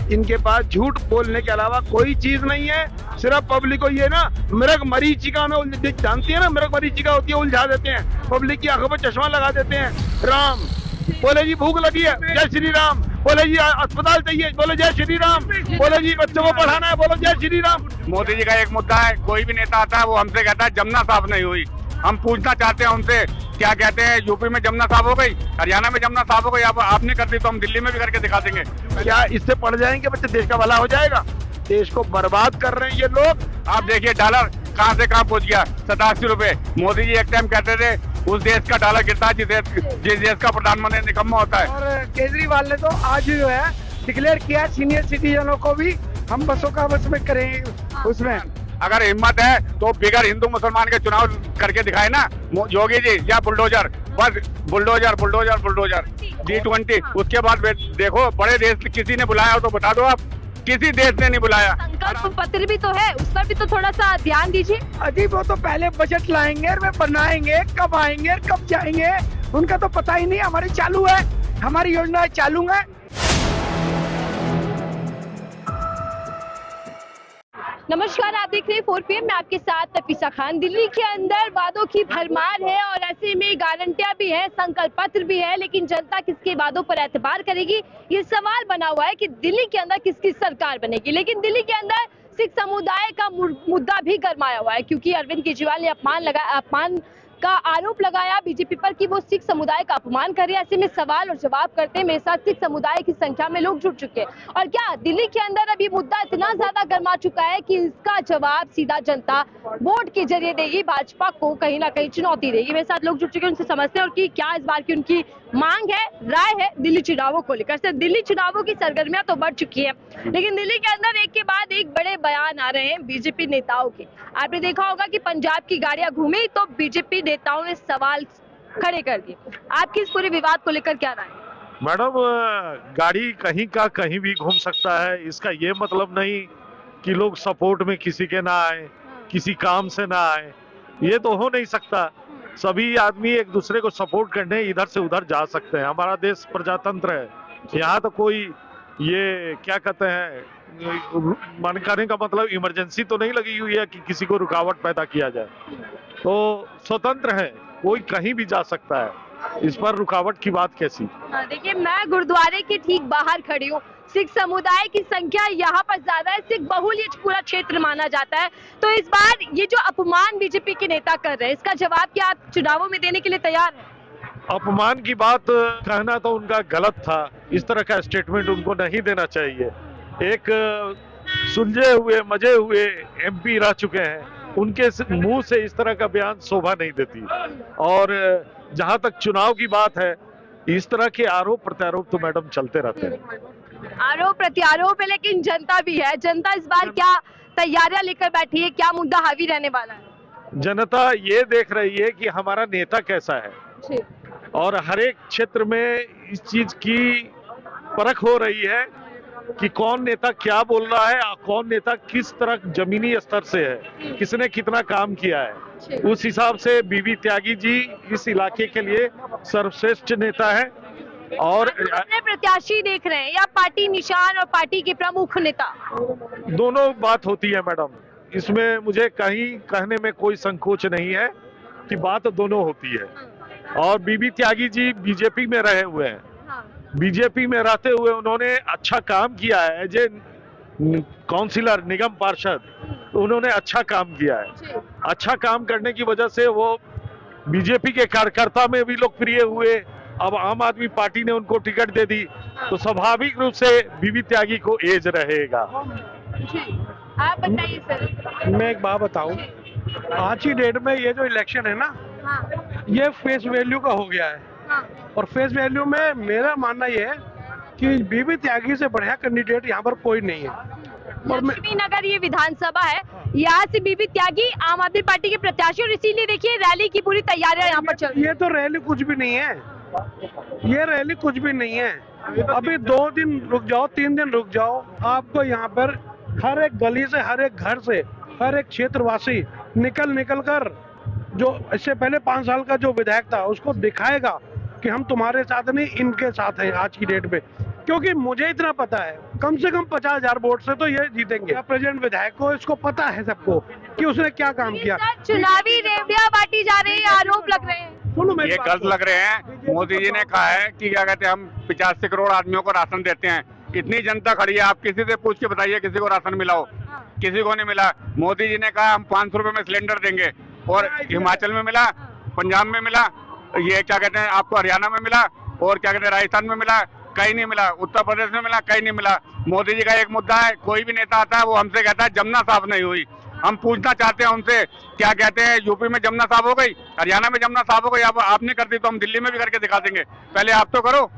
इनके पास झूठ बोलने के अलावा कोई चीज नहीं है। सिर्फ पब्लिक को ये ना मृग मरीचिका में जानती है ना, मृग मरीचिका होती है, उलझा देते हैं। पब्लिक की आंखों पर चश्मा लगा देते हैं। राम बोले जी भूख लगी है, जय श्री राम। बोले जी अस्पताल चाहिए, बोले जय श्री राम। बोले जी बच्चों को पढ़ाना है, बोलो जय श्री राम। मोदी जी का एक मुद्दा है, कोई भी नेता आता है वो हमसे कहता है जमुना साफ नहीं हुई। हम पूछना चाहते हैं उनसे, क्या कहते हैं यूपी में जमुना साफ हो गई, हरियाणा में जमुना साफ हो गई, अब आपने कर दी तो हम दिल्ली में भी करके दिखा देंगे। क्या इससे पढ़ जाएंगे बच्चे, देश का भला हो जाएगा? देश को बर्बाद कर रहे हैं ये लोग। आप देखिए डॉलर कहाँ से कहाँ पहुँच गया, 87 रुपए। मोदी जी एक टाइम कहते थे उस देश का डॉलर गिरता है जिस देश का प्रधानमंत्री निकम्मा होता है। और केजरीवाल ने तो आज जो है डिक्लेयर किया सीनियर सिटीजनों को भी हम बसों का बस में करेंगे। उसमें अगर हिम्मत है तो बिगर हिंदू मुसलमान के चुनाव करके दिखाए ना योगी जी, या बुलडोजर, बस बुलडोजर बुलडोजर बुलडोजर G20। उसके बाद देखो बड़े देश किसी ने बुलाया हो तो बता दो आप, किसी देश ने नहीं बुलाया। संकल्प पत्र भी तो है, उस पर भी तो थोड़ा सा ध्यान दीजिए। अभी वो तो पहले बजट लाएंगे, वे बनाएंगे, कब आएंगे कब जाएंगे उनका तो पता ही नहीं। हमारी चालू है, हमारी योजना चालू है। नमस्कार, आप देख रहे हैं 4 PM, मैं आपके साथ नफीसा खान। दिल्ली के अंदर वादों की भरमार है और ऐसे में गारंटियां भी है, संकल्प पत्र भी है, लेकिन जनता किसके वादों पर एतबार करेगी, ये सवाल बना हुआ है कि दिल्ली के अंदर किसकी सरकार बनेगी। लेकिन दिल्ली के अंदर सिख समुदाय का मुद्दा भी गरमाया हुआ है, क्योंकि अरविंद केजरीवाल ने अपमान का आरोप लगाया बीजेपी पर कि वो सिख समुदाय का अपमान कर रहे हैं। ऐसे में सवाल और जवाब करते हैं मेरे साथ सिख समुदाय की संख्या में लोग जुड़ चुके हैं। और क्या दिल्ली के अंदर अभी मुद्दा इतना ज्यादा गर्मा चुका है कि इसका जवाब सीधा जनता वोट के जरिए देगी, भाजपा को कहीं ना कहीं चुनौती देगी। मेरे साथ लोग जुड़ चुके हैं, उनसे समझते हैं और कि क्या इस बार की उनकी मांग है, राय है दिल्ली चुनावों को लेकर। से दिल्ली चुनावों की सरगर्मियां तो बढ़ चुकी है, लेकिन दिल्ली के अंदर एक के बाद एक बड़े बयान आ रहे हैं बीजेपी नेताओं के। आपने देखा होगा कि पंजाब की गाड़ियां घूमी तो बीजेपी नेताओं ने सवाल खड़े कर दिए। आपकी इस पूरे विवाद को लेकर क्या राय है? मैडम, गाड़ी कहीं का कहीं भी घूम सकता है, इसका ये मतलब नहीं कि लोग सपोर्ट में किसी के ना आए, किसी काम से ना आए। ये तो हो नहीं सकता। सभी आदमी एक दूसरे को सपोर्ट करने इधर से उधर जा सकते हैं। हमारा देश प्रजातंत्र है, यहाँ तो कोई ये क्या कहते हैं, मन करने का मतलब इमरजेंसी तो नहीं लगी हुई है कि किसी को रुकावट पैदा किया जाए। तो स्वतंत्र है, कोई कहीं भी जा सकता है, इस पर रुकावट की बात कैसी? देखिए, मैं गुरुद्वारे के ठीक बाहर खड़ी हूँ। सिख समुदाय की संख्या यहाँ पर ज्यादा है, सिख बहुल ये पूरा क्षेत्र माना जाता है। तो इस बार ये जो अपमान बीजेपी के नेता कर रहे हैं, इसका जवाब क्या आप चुनावों में देने के लिए तैयार हैं? अपमान की बात कहना तो उनका गलत था। इस तरह का स्टेटमेंट उनको नहीं देना चाहिए। एक सुलझे हुए मजे हुए MP रह चुके हैं, उनके मुंह से इस तरह का बयान शोभा नहीं देती। और जहां तक चुनाव की बात है, इस तरह के आरोप प्रत्यारोप तो मैडम चलते रहते हैं। आरोप प्रत्यारोप है, लेकिन जनता भी है। जनता इस बार क्या तैयारियां लेकर बैठी है, क्या मुद्दा हावी रहने वाला है? जनता ये देख रही है कि हमारा नेता कैसा है, और हर एक क्षेत्र में इस चीज की परख हो रही है कि कौन नेता क्या बोल रहा है, कौन नेता किस तरह जमीनी स्तर से है, किसने कितना काम किया है। उस हिसाब से बीबी त्यागी जी इस इलाके के लिए सर्वश्रेष्ठ नेता है। और अपने प्रत्याशी देख रहे हैं या पार्टी निशान और पार्टी के प्रमुख नेता? दोनों बात होती है मैडम, इसमें मुझे कहीं कहने में कोई संकोच नहीं है कि बात दोनों होती है। और बीबी त्यागी जी बीजेपी में रहे हुए हैं, बीजेपी में रहते हुए उन्होंने अच्छा काम किया है। एज ए काउंसिलर, निगम पार्षद, उन्होंने अच्छा काम किया है। अच्छा काम करने की वजह से वो बीजेपी के कार्यकर्ता में भी लोकप्रिय हुए। अब आम आदमी पार्टी ने उनको टिकट दे दी, तो स्वाभाविक रूप से बीबी त्यागी को एज रहेगा। आप बताइए सर। मैं एक बात बताऊं, आज की डेट में ये जो इलेक्शन है ना, ये फेस वैल्यू का हो गया है। और फेस वैल्यू में मेरा मानना ये है कि बीबी त्यागी से बढ़िया कैंडिडेट यहाँ पर कोई नहीं है। और लक्ष्मी नगर ये विधानसभा है, यहाँ से बीबी त्यागी आम आदमी पार्टी के प्रत्याशी, और इसीलिए देखिए रैली की पूरी तैयारियां यहाँ पर चल रही है। ये तो रैली कुछ भी नहीं है, ये रैली कुछ भी नहीं है। अभी 2 दिन रुक जाओ, 3 दिन रुक जाओ, आपको यहाँ पर हर एक गली से, हर एक घर से, हर एक क्षेत्रवासी निकल कर जो इससे पहले 5 साल का जो विधायक था उसको दिखाएगा कि हम तुम्हारे साथ नहीं, इनके साथ हैं। आज की डेट में क्योंकि मुझे इतना पता है कम से कम 50,000 वोट से तो ये जीतेंगे। प्रेसिडेंट विधायक को इसको पता है सबको कि उसने क्या काम किया। चुनावी रेवड़ियां बांटी जा रही है, आरोप लग रहे हैं। सुनो मेरी ये बात गलत को। लग रहे हैं। मोदी जी ने कहा है कि क्या कहते हैं हम 85 करोड़ आदमियों को राशन देते हैं। इतनी जनता खड़ी है, आप किसी से पूछ के बताइए किसी को राशन मिला हो? किसी को नहीं मिला। मोदी जी ने कहा हम 500 रुपए में सिलेंडर देंगे, और हिमाचल में मिला, पंजाब में मिला, ये क्या कहते हैं आपको हरियाणा में मिला, और क्या कहते हैं राजस्थान में मिला, कहीं नहीं मिला। उत्तर प्रदेश में मिला, कहीं नहीं मिला। मोदी जी का एक मुद्दा है, कोई भी नेता आता है वो हमसे कहता है जमुना साफ नहीं हुई। हम पूछना चाहते हैं उनसे, क्या कहते हैं यूपी में जमुना साफ हो गई, हरियाणा में जमुना साफ हो गई? अब आपने कर दी तो हम दिल्ली में भी करके दिखा देंगे, पहले आप तो करो।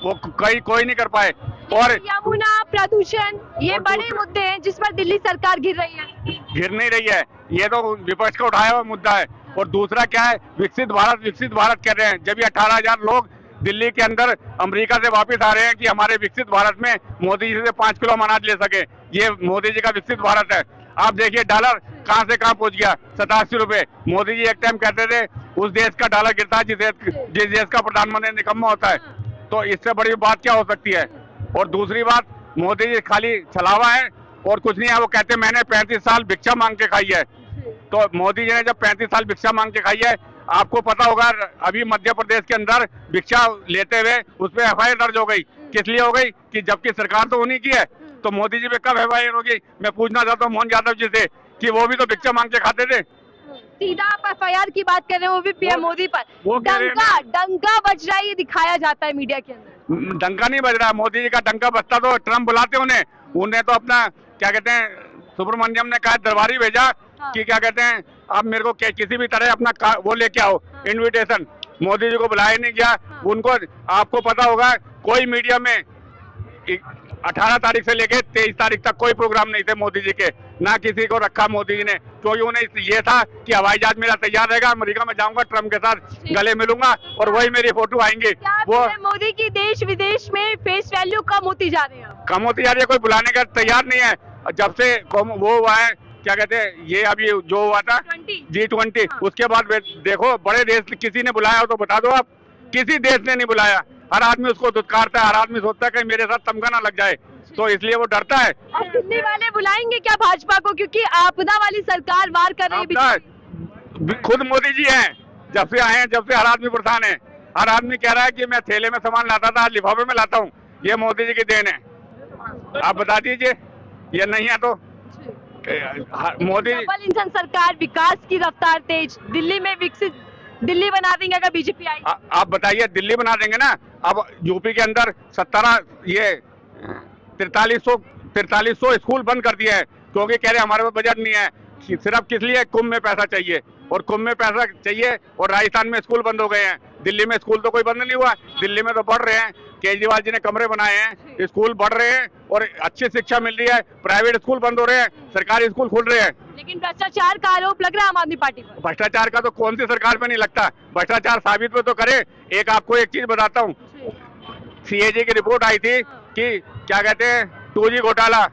वो कोई नहीं कर पाए। और यमुना, प्रदूषण, ये बड़े मुद्दे हैं जिस पर दिल्ली सरकार गिर रही है। गिर नहीं रही है, ये तो विपक्ष का उठाया हुआ मुद्दा है। और दूसरा क्या है, विकसित भारत कर रहे हैं। जब ये 18,000 लोग दिल्ली के अंदर अमेरिका से वापस आ रहे हैं कि हमारे विकसित भारत में मोदी जी से 5 किलो अनाज ले सके, ये मोदी जी का विकसित भारत है। आप देखिए डॉलर कहां से कहां पहुंच गया, 87 रुपए। मोदी जी एक टाइम कहते थे उस देश का डॉलर गिरता है जिस देश का प्रधानमंत्री निकम्मा होता है। तो इससे बड़ी बात क्या हो सकती है? और दूसरी बात, मोदी जी खाली छलावा है और कुछ नहीं है। वो कहते मैंने 35 साल भिक्षा मांग के खाई है। तो मोदी जी ने जब 35 साल भिक्षा मांग के खाई है, आपको पता होगा अभी मध्य प्रदेश के अंदर भिक्षा लेते हुए उस पर FIR दर्ज हो गई। किस लिए हो गई? कि जबकि सरकार तो उन्हीं की है, तो मोदी जी पे कब FIR होगी? मैं पूछना चाहता हूँ मोहन यादव जी से कि वो भी तो भिक्षा मांग के खाते थे। सीधा आप FIR की बात कर रहे हैं, वो भी PM मोदी पर। वो कह रहे हैं डंका बज रहा है, ये दिखाया जाता है मीडिया के अंदर। डंका नहीं बज रहा। मोदी जी का डंका बजता तो ट्रम्प बुलाते उन्हें तो अपना क्या कहते हैं सुब्रमण्यम ने कहा दरबारी भेजा कि क्या कहते हैं आप मेरे को किसी भी तरह अपना वो लेके आओ इनविटेशन। मोदी जी को बुलाया नहीं गया उनको। आपको पता होगा कोई मीडिया में 18 तारीख से लेके 23 तारीख तक कोई प्रोग्राम नहीं थे मोदी जी के, ना किसी को रखा मोदी जी ने, क्योंकि उन्हें ये था कि हवाई जहाज मेरा तैयार रहेगा, अमेरिका में जाऊंगा, ट्रम्प के साथ गले मिलूंगा और वही मेरी फोटो आएंगे। वो मोदी की देश विदेश में फेस वैल्यू कम होती जा रही है, कम होती जा रही है, कोई बुलाने का तैयार नहीं है। जब से वो हुआ है क्या कहते हैं ये अभी जो हुआ था G20, उसके बाद देखो बड़े देश किसी ने बुलाया हो तो बता दो आप। किसी देश ने नहीं बुलाया। हर आदमी उसको दुत्कारता है, हर आदमी सोचता है कि मेरे साथ तमगा ना लग जाए, तो इसलिए वो डरता है। अब दिल्ली वाले बुलाएंगे क्या भाजपा को, क्योंकि आपदा वाली सरकार वार कर रही है? खुद मोदी जी हैं, जब से आए हैं जब से हर आदमी परेशान है। हर आदमी कह रहा है कि मैं थैले में सामान लाता था, लिफाफे में लाता हूँ। ये मोदी जी की देन है। आप बता दीजिए, ये नहीं है तो मोदी डबल इंजन सरकार, विकास की रफ्तार तेज, दिल्ली में विकसित दिल्ली बना देंगे अगर बीजेपी आई। आप बताइए, दिल्ली बना देंगे ना। अब यूपी के अंदर 4300 स्कूल बंद कर दिए हैं क्योंकि कह रहे हमारे पास बजट नहीं है। सिर्फ किस लिए? कुंभ में पैसा चाहिए, और कुंभ में पैसा चाहिए और राजस्थान में स्कूल बंद हो गए हैं। दिल्ली में स्कूल तो कोई बंद नहीं हुआ, दिल्ली में तो बढ़ रहे हैं। केजरीवाल जी ने कमरे बनाए हैं, स्कूल बढ़ रहे हैं और अच्छी शिक्षा मिल रही है। प्राइवेट स्कूल बंद हो रहे हैं, सरकारी स्कूल खुल रहे हैं। लेकिन भ्रष्टाचार का आरोप लग रहा है आम आदमी पार्टी पर। भ्रष्टाचार का तो कौन सी सरकार पे नहीं लगता? भ्रष्टाचार साबित तो करे। एक आपको एक चीज बताता हूँ, CAG की रिपोर्ट आई थी कि क्या कहते हैं 2G घोटाला,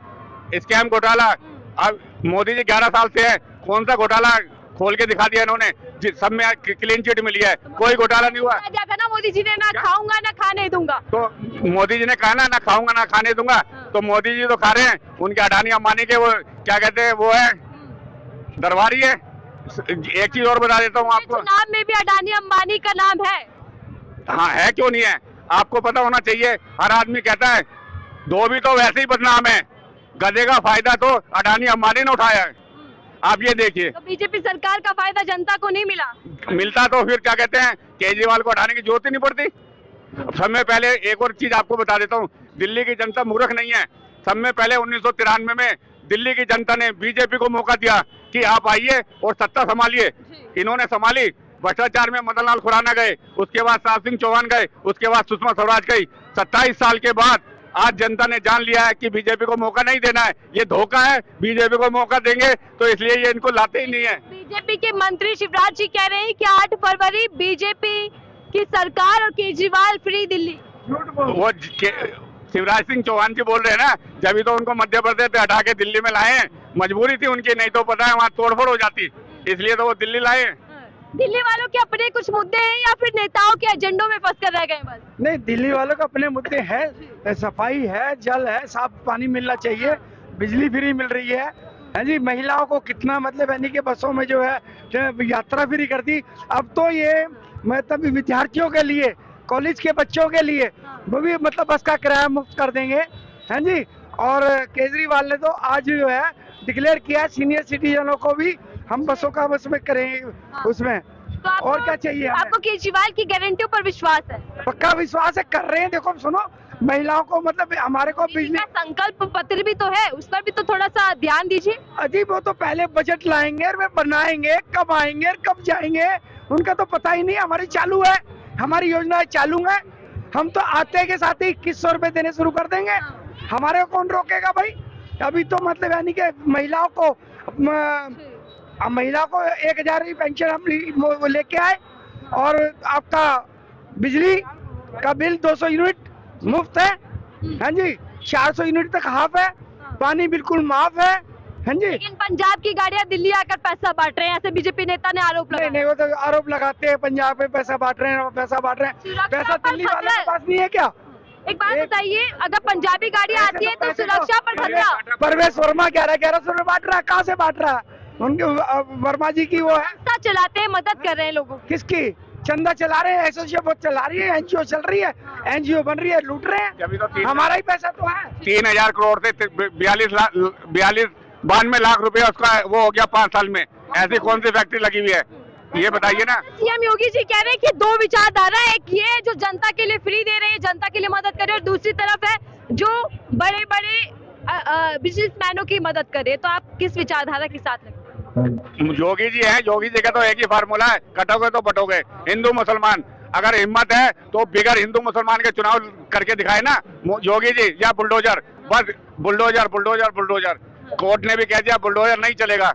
स्कैम घोटाला। अब मोदी जी 11 साल से है, कौन सा घोटाला खोल के दिखा दिया इन्होंने? सब में क्लीन चिट मिली है, कोई घोटाला नहीं हुआ। ना मोदी जी ने ना खाऊंगा ना खाने दूंगा, तो मोदी जी ने कहा ना खाऊंगा ना खाने दूंगा, तो मोदी जी तो खा रहे हैं। उनके अडानी अंबानी के वो क्या कहते हैं वो है दरबारी है। एक चीज और बता देता हूँ आपको, चुनाव में भी अडानी अंबानी का नाम है। हाँ है, क्यों नहीं है? आपको पता होना चाहिए। हर आदमी कहता है धोबी तो वैसे ही बदनाम है, गधे का फायदा तो अडानी अंबानी ने उठाया है। आप ये देखिए, तो बीजेपी सरकार का फायदा जनता को नहीं मिला। मिलता तो फिर क्या कहते हैं केजरीवाल को हटाने की जरूरत ही नहीं पड़ती। समय पहले एक और चीज आपको बता देता हूँ, दिल्ली की जनता मूर्ख नहीं है। समय पहले 1993 में दिल्ली की जनता ने बीजेपी को मौका दिया कि आप आइए और सत्ता संभालिए। इन्होंने संभाली। भ्रष्टाचार में मदन लाल खुराना गए, उसके बाद शिवराज सिंह चौहान गए, उसके बाद सुषमा स्वराज गई। 27 साल के बाद आज जनता ने जान लिया है कि बीजेपी को मौका नहीं देना है, ये धोखा है। बीजेपी को मौका देंगे तो इसलिए ये इनको लाते ही नहीं है। बीजेपी के मंत्री शिवराज जी कह रहे हैं कि 8 फरवरी बीजेपी की सरकार और केजरीवाल फ्री दिल्ली। वो शिवराज सिंह चौहान जी बोल रहे हैं ना, जब तो उनको मध्य प्रदेश से हटा के दिल्ली में लाए हैं। मजबूरी थी उनकी, नहीं तो पता है वहाँ तोड़फोड़ हो जाती, इसलिए तो वो दिल्ली लाए। दिल्ली वालों के अपने कुछ मुद्दे हैं या फिर नेताओं के एजेंडों में फंस कर रह गए बस? नहीं, दिल्ली वालों के अपने मुद्दे हैं, सफाई है, जल है, साफ पानी मिलना चाहिए, बिजली फ्री मिल रही है जी। महिलाओं को कितना मतलब यानी कि बसों में जो है यात्रा फ्री कर दी। अब तो ये मतलब विद्यार्थियों के लिए, कॉलेज के बच्चों के लिए वो भी मतलब बस का किराया मुफ्त कर देंगे, हैं जी। और केजरीवाल ने तो आज जो है डिक्लेयर किया सीनियर सिटीजनों को भी हम बसों का बस में करेंगे उसमें। तो आपको- और क्या चाहिए हमें? आपको केजरीवाल की गारंटियों पर विश्वास है? पक्का विश्वास है, कर रहे हैं। देखो सुनो, महिलाओं को मतलब हमारे को बिजली का संकल्प पत्र भी तो है, उस पर भी तो थोड़ा सा ध्यान दीजिए। अजीब, वो तो पहले बजट लाएंगे और वे बनाएंगे, कब आएंगे और कब जाएंगे उनका तो पता ही नहीं। हमारी चालू है, हमारी योजनाएं चालू है। हम तो आते के साथ ही 2100 रुपए देने शुरू कर देंगे, हमारे को कौन रोकेगा भाई। अभी तो मतलब यानी कि महिलाओं को 1000 की पेंशन हम लेके आए और आपका बिजली का बिल 200 यूनिट मुफ्त है, हाँ जी। 400 यूनिट तक हाफ है, पानी बिल्कुल माफ है, हाँ जी। लेकिन पंजाब की गाड़ियां दिल्ली आकर पैसा बांट रहे हैं, ऐसे बीजेपी नेता ने आरोप लगाया। नहीं, वो तो आरोप लगाते हैं पंजाब में पैसा बांट रहे हैं, पैसा बांट रहे हैं। सुरक्षा पैसा पर दिल्ली वालों के खतरा पास नहीं है क्या? एक बात बताइए, अगर पंजाबी गाड़ियां आती है तो सुरक्षा पर खतरा। परवेश वर्मा 1100 रुपए बांट रहा है, कहाँ से बांट रहा है? उनके वर्मा जी की वो है, संस्था चलाते हैं, मदद कर रहे हैं लोगों की। किसकी? चंदा चला रहे हैं, एसोसिएशन वो चला रही है, एनजीओ चल रही है, एनजीओ बन रही है, लूट रहे अभी तो हैं। हमारा ही पैसा तो है। 3000 करोड़ से 92 लाख रुपए उसका वो हो गया 5 साल में। ऐसी कौन सी फैक्ट्री लगी हुई है, ये बताइए ना। सीएम योगी जी कह रहे हैं कि दो विचारधारा है, एक ये जो जनता के लिए फ्री दे रहे हैं, जनता के लिए मदद कर रहे हैं, और दूसरी तरफ है जो बड़े बड़े बिजनेसमैनों की मदद कर रहे हैं। तो आप किस विचारधारा के साथ लगते हैं? योगी जी है, योगी जी का तो एक ही फार्मूला है, कटोगे तो बटोगे। हिंदू मुसलमान, अगर हिम्मत है तो बिगर हिंदू मुसलमान के चुनाव करके दिखाए ना योगी जी, या बुलडोजर, बस बुलडोजर बुलडोजर बुलडोजर। कोर्ट ने भी कह दिया बुलडोजर नहीं चलेगा।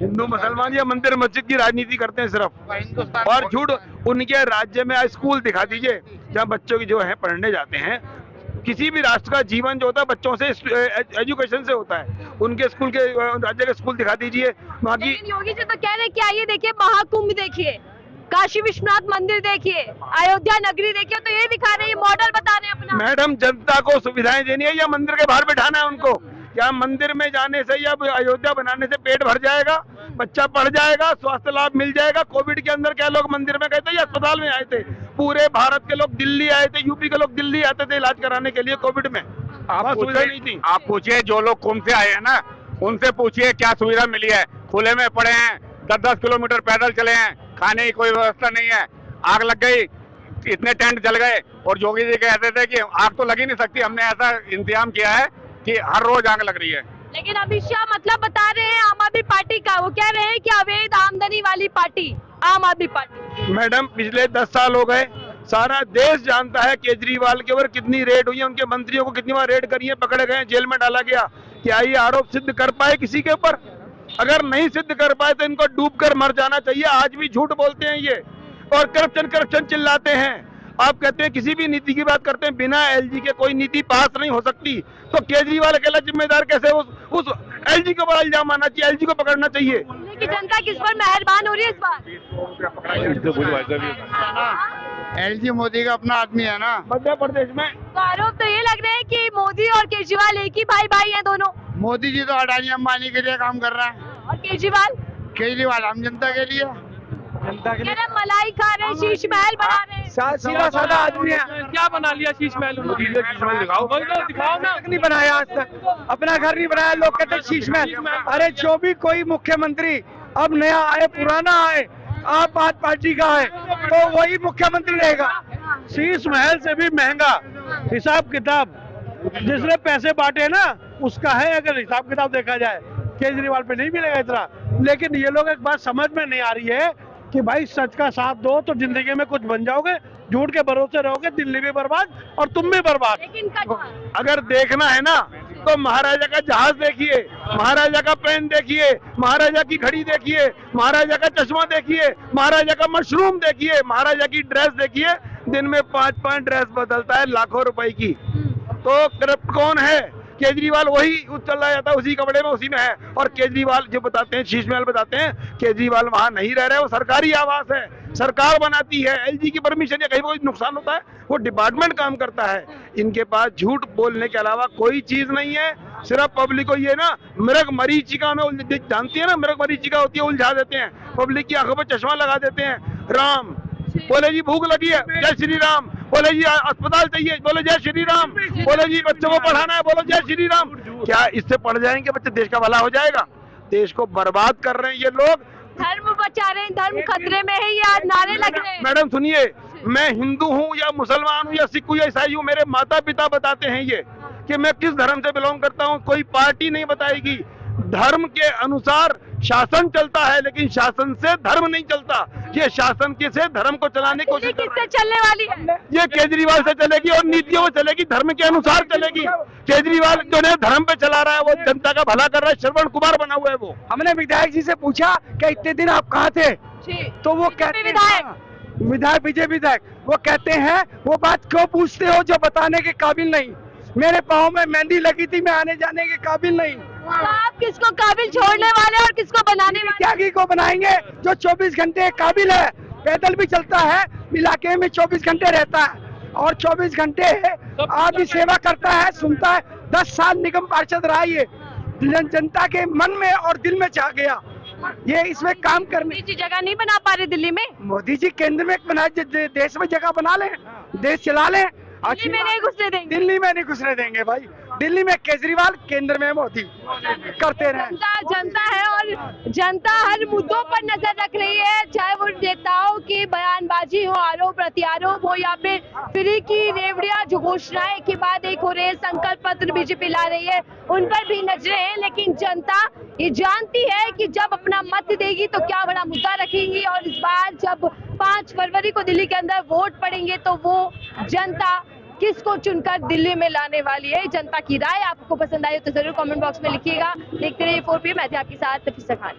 हिंदू मुसलमान या मंदिर मस्जिद की राजनीति करते हैं सिर्फ, और झूठ। उनके राज्य में स्कूल दिखा दीजिए जहाँ बच्चों की जो है पढ़ने जाते हैं। किसी भी राष्ट्र का जीवन जो होता है बच्चों से, एजुकेशन से होता है। उनके स्कूल के, राज्य के स्कूल दिखा दीजिए वहाँ की। लेकिन योगी जी तो कह रहे हैं कि आइए देखिए महाकुंभ देखिए, काशी विश्वनाथ मंदिर देखिए, अयोध्या नगरी देखिए, तो ये दिखा रहे हैं, मॉडल बता रहे हैं अपना। मैडम, जनता को सुविधाएं देनी है या मंदिर के बाहर बिठाना है उनको? क्या मंदिर में जाने से या अयोध्या बनाने से पेट भर जाएगा, बच्चा पढ़ जाएगा, स्वास्थ्य लाभ मिल जाएगा? कोविड के अंदर क्या लोग मंदिर में गए थे या अस्पताल में आए थे? पूरे भारत के लोग दिल्ली आए थे, यूपी के लोग दिल्ली आते थे इलाज कराने के लिए कोविड में। आप सुविधा नहीं थी। आप पूछिए जो लोग कुंभ से आए हैं ना, उनसे पूछिए क्या सुविधा मिली है। खुले में पड़े हैं, 10-10 किलोमीटर पैदल चले हैं, खाने की कोई व्यवस्था नहीं है। आग लग गई, इतने टेंट जल गए, और योगी जी कहते थे कि आग तो लग ही नहीं सकती, हमने ऐसा इंतजाम किया है कि हर रोज आग लग रही है। लेकिन अमित शाह मतलब बता रहे हैं आम आदमी पार्टी का, वो कह रहे हैं कि अवैध आमदनी वाली पार्टी आम आदमी पार्टी। मैडम, पिछले 10 साल हो गए, सारा देश जानता है केजरीवाल के ऊपर कितनी रेड हुई है, उनके मंत्रियों को कितनी बार रेड करी है, पकड़े गए, जेल में डाला गया। क्या ये आरोप सिद्ध कर पाए किसी के ऊपर? अगर नहीं सिद्ध कर पाए तो इनको डूब कर मर जाना चाहिए। आज भी झूठ बोलते हैं ये, और करप्शन चिल्लाते हैं। आप कहते हैं किसी भी नीति की बात करते हैं, बिना एलजी के कोई नीति पास नहीं हो सकती। तो केजरीवाल अकेला जिम्मेदार कैसे? उस एलजी के ऊपर इल्जाम आना चाहिए, एलजी को पकड़ना चाहिए। कि जनता किस पर मेहरबान हो रही है इस बार? एलजी मोदी का अपना आदमी है ना। मध्य प्रदेश में तो आरोप तो ये लग रहे हैं कि मोदी और केजरीवाल एक ही भाई हैं दोनों। मोदी जी तो अडानी अंबानी के लिए काम कर रहा है, और केजरीवाल आम जनता के लिए। जनता के कह रहे मलाई खा रहे हैं, शीश महल बना रहे हैं। सीधा साधा आदमी है। क्या बना लिया शीश महल उन्होंने? दिखाओ ना। नहीं बनाया आज तक, अपना घर नहीं बनाया। लोग कहते हैं शीश महल। अरे जो भी कोई मुख्यमंत्री अब नया आए, पुराना आए, आप पार्टी का है, तो वही मुख्यमंत्री रहेगा। शीश महल से भी महंगा हिसाब किताब जिसने पैसे बांटे ना उसका है। अगर हिसाब किताब देखा जाए केजरीवाल पे नहीं मिलेगा इतना। लेकिन ये लोग एक बात समझ में नहीं आ रही है कि भाई सच का साथ दो तो जिंदगी में कुछ बन जाओगे, झूठ के भरोसे रहोगे, दिल्ली भी बर्बाद और तुम भी बर्बाद। लेकिन अगर देखना है ना तो महाराजा का जहाज देखिए, महाराजा का पेन देखिए, महाराजा की घड़ी देखिए, महाराजा का चश्मा देखिए, महाराजा का मशरूम देखिए, महाराजा की ड्रेस देखिए। दिन में 5-5 ड्रेस बदलता है लाखों रुपए की। तो करप्ट कौन है? केजरीवाल वही चला जाता है, उसी कपड़े में उसी में है। और केजरीवाल जो बताते हैं, शीश महल बताते हैं, केजरीवाल वहां नहीं रह रहे, वो सरकारी आवास है, सरकार बनाती है, एलजी की परमिशन है, कहीं कोई नुकसान होता है वो डिपार्टमेंट काम करता है। इनके पास झूठ बोलने के अलावा कोई चीज नहीं है, सिर्फ पब्लिक को ये ना मृग मरीचिका में जानती है ना, मृग मरीचिका होती है, उलझा देते हैं, पब्लिक की आंखों पर चश्मा लगा देते हैं। राम बोले जी भूख लगी है, जय श्री राम, बोले जी अस्पताल चाहिए, बोले जय श्री राम, बोले जी बच्चों को पढ़ाना है, बोलो जय श्री राम। क्या इससे पढ़ जाएंगे बच्चे, देश का भला हो जाएगा? देश को बर्बाद कर रहे हैं ये लोग। धर्म बचा रहे हैं, धर्म खतरे में है, ये आज नारे लग रहे हैं। मैडम सुनिए, मैं हिंदू हूँ या मुसलमान हूँ या सिख हूँ या ईसाई हूँ, मेरे माता पिता बताते हैं ये कि मैं किस धर्म से बिलोंग करता हूँ, कोई पार्टी नहीं बताएगी। धर्म के अनुसार शासन चलता है, लेकिन शासन से धर्म नहीं चलता। ये शासन से धर्म को चलाने की कोशिश किससे चलने वाली है? ये केजरीवाल से चलेगी और नीतियों में चलेगी, धर्म के अनुसार चलेगी। केजरीवाल जो है धर्म पे चला रहा है, वो जनता का भला कर रहा है, श्रवण कुमार बना हुआ है वो। हमने विधायक जी से पूछा कि इतने दिन आप कहाँ थे, तो वो कहते हैं विधायक बीजेपी विधायक, वो कहते हैं वो बात क्यों पूछते हो जो बताने के काबिल नहीं। मेरे पाँव में मेहंदी लगी थी, मैं आने जाने के काबिल नहीं। तो आप किसको काबिल छोड़ने वाले और किसको बनाने वाले? त्यागी को बनाएंगे जो 24 घंटे काबिल है, पैदल भी चलता है, इलाके में 24 घंटे रहता है और 24 घंटे आदमी सेवा करता है, सुनता है। 10 साल निगम पार्षद रहा, ये जनता के मन में और दिल में छा गया। ये इसमें काम करने की जगह नहीं बना पा रहे दिल्ली में। मोदी जी केंद्र में बना, देश में जगह बना ले, देश चला ले। दिल्ली में नहीं घुसने देंगे, दिल्ली में नहीं घुसने देंगे भाई। दिल्ली में केजरीवाल, केंद्र में मोदी, करते रहे। जनता है और जनता हर मुद्दों पर नजर रख रही है, चाहे वो नेताओं की बयानबाजी हो, आरोप प्रत्यारोप हो, या फिर फ्री की रेवड़ियां जो घोषणाएं के बाद एक हो रहे संकल्प पत्र बीजेपी ला रही है, उन पर भी नजरें हैं। लेकिन जनता ये जानती है कि जब अपना मत देगी तो क्या बड़ा मुद्दा रखेंगी, और इस बार जब 5 फरवरी को दिल्ली के अंदर वोट पड़ेंगे तो वो जनता किसको चुनकर दिल्ली में लाने वाली है। जनता की राय आपको पसंद आई तो जरूर कमेंट बॉक्स में लिखिएगा। देखते रहिए 4PM, मैं थी आपके साथ तफीसा खान।